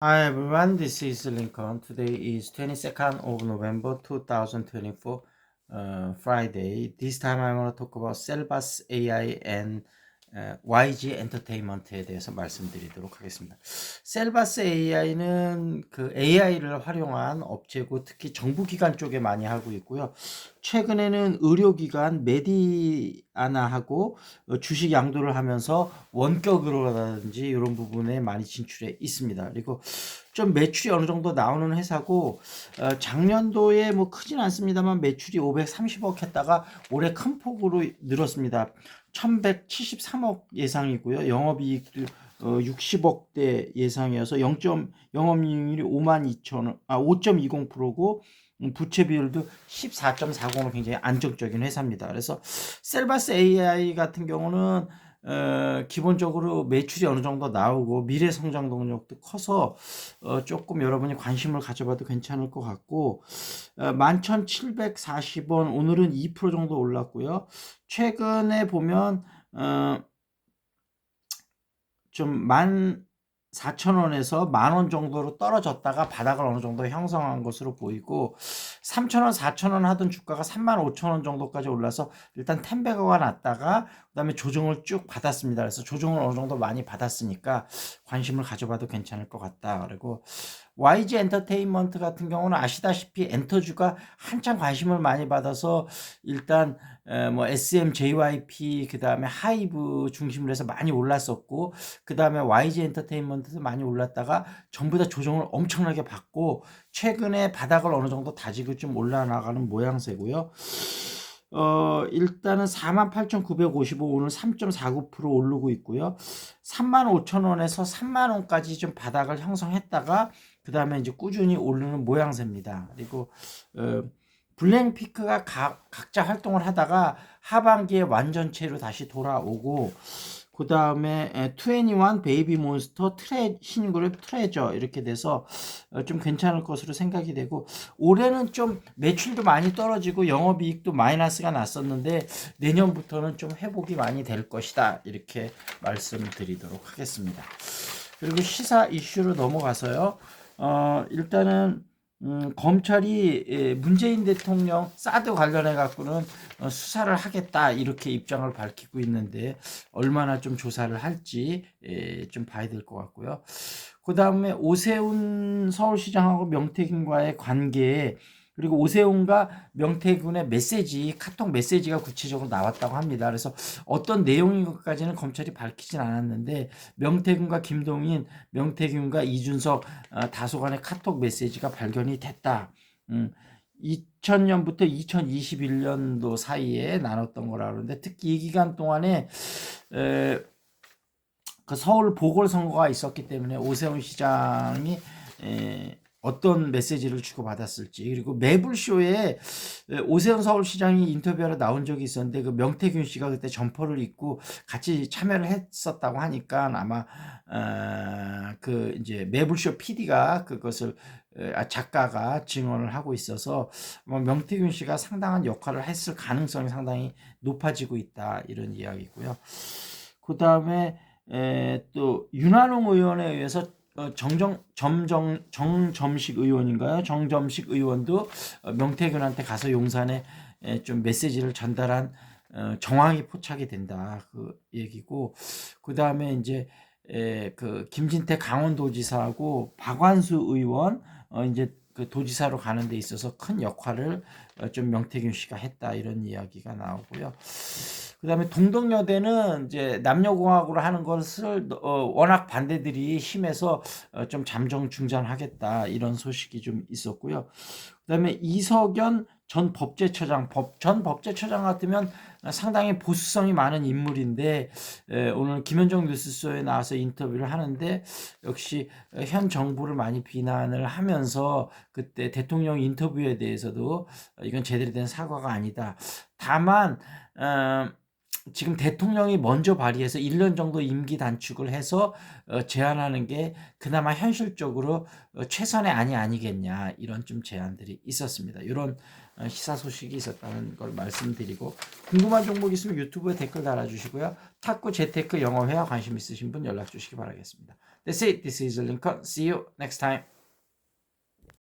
Hi everyone, this is Lincoln. Today is 22nd of November 2024, Friday. This time I want to talk about Selbas AI and YG Entertainment에 대해서 말씀드리도록 하겠습니다. Selbas AI는 그 AI를 활용한 업체고 특히 정부기관 쪽에 많이 하고 있고요. 최근에는 의료기관 메디아나하고 주식 양도를 하면서 원격으로라든지 이런 부분에 많이 진출해 있습니다. 그리고 좀 매출이 어느 정도 나오는 회사고 작년도에 뭐 크진 않습니다만 매출이 530억 했다가 올해 큰 폭으로 늘었습니다. 1173억 예상이고요. 영업이익도 60억대 예상이어서 영업이익률이 5.20%고 부채 비율도 14.40으로 굉장히 안정적인 회사입니다. 그래서 셀바스 AI 같은 경우는 기본적으로 매출이 어느 정도 나오고 미래 성장 동력도 커서 조금 여러분이 관심을 가져봐도 괜찮을 것 같고 11,740원 오늘은 2% 정도 올랐고요. 최근에 보면 좀 14,000원에서 10,000원 정도로 떨어졌다가 바닥을 어느 정도 형성한 것으로 보이고 3,000원, 4,000원 하던 주가가 35,000원 정도까지 올라서 일단 텐베거가 났다가 그다음에 조정을 쭉 받았습니다. 그래서 조정을 어느 정도 많이 받았으니까 관심을 가져봐도 괜찮을 것 같다. 그리고 YG 엔터테인먼트 같은 경우는 아시다시피 엔터주가 한참 관심을 많이 받아서 일단 뭐 SM, JYP 그다음에 하이브 중심으로 해서 많이 올랐었고 그다음에 YG 엔터테인먼트도 많이 올랐다가 전부 다 조정을 엄청나게 받고 최근에 바닥을 어느 정도 다지고 좀 올라나가는 모양새고요. 일단은 48,955 오늘 3.49% 오르고 있고요. 35,000원에서 30,000원까지 좀 바닥을 형성했다가 그 다음에 이제 꾸준히 오르는 모양새입니다. 그리고 블랙핑크가 각자 활동을 하다가 하반기에 완전체로 다시 돌아오고 그 다음에 21 베이비 몬스터 신그룹 트레저 이렇게 돼서 좀 괜찮을 것으로 생각이 되고 올해는 좀 매출도 많이 떨어지고 영업이익도 마이너스가 났었는데 내년부터는 좀 회복이 많이 될 것이다 이렇게 말씀드리도록 하겠습니다. 그리고 시사 이슈로 넘어가서요. 일단은 검찰이 문재인 대통령 사드 관련해 갖고는 수사를 하겠다 이렇게 입장을 밝히고 있는데 얼마나 좀 조사를 할지 좀 봐야 될 것 같고요. 그 다음에 오세훈 서울시장하고 명태균과의 관계 그리고 오세훈과 명태균의 메시지 카톡 메시지가 구체적으로 나왔다고 합니다. 그래서 어떤 내용인 것까지는 검찰이 밝히진 않았는데 명태균과 김동인, 명태균과 이준석 다소간의 카톡 메시지가 발견이 됐다. 2000년부터 2021년도 사이에 나눴던 거라 그러는데 특히 이 기간 동안에 그 서울 보궐선거가 있었기 때문에 오세훈 시장이 어떤 메시지를 주고받았을지 그리고 매불쇼에 오세훈 서울시장이 인터뷰하러 나온 적이 있었는데 그 명태균 씨가 그때 점퍼를 입고 같이 참여를 했었다고 하니까 아마 그 이제 매불쇼 PD가 그것을 작가가 증언을 하고 있어서 명태균 씨가 상당한 역할을 했을 가능성이 상당히 높아지고 있다 이런 이야기고요. 그 다음에 또 윤한홍 의원에 의해서 정점식 의원인가요? 정점식 의원도 명태균한테 가서 용산에 좀 메시지를 전달한 정황이 포착이 된다 그 얘기고 그 다음에 이제 그 김진태 강원도지사하고 박완수 의원 이제 그 도지사로 가는 데 있어서 큰 역할을 좀 명태균 씨가 했다 이런 이야기가 나오고요. 그다음에 동덕여대는 이제 남녀공학으로 하는 것을 워낙 반대들이 심해서 좀 잠정 중단하겠다 이런 소식이 좀 있었고요. 그다음에 이석연 전 법제처장, 전 법제처장 같으면 상당히 보수성이 많은 인물인데 오늘 김현정 뉴스쇼에 나와서 인터뷰를 하는데 역시 현 정부를 많이 비난을 하면서 그때 대통령 인터뷰에 대해서도 이건 제대로 된 사과가 아니다. 다만 지금 대통령이 먼저 발의해서 1년 정도 임기 단축을 해서 제안하는 게 그나마 현실적으로 최선의 안이 아니겠냐 이런 좀 제안들이 있었습니다. 이런 시사 소식이 있었다는 걸 말씀드리고 궁금한 종목 있으면 유튜브에 댓글 달아주시고요. 탁구 재테크 영어 회화 관심 있으신 분 연락 주시기 바라겠습니다. That's it. This is Lincoln. See you next time.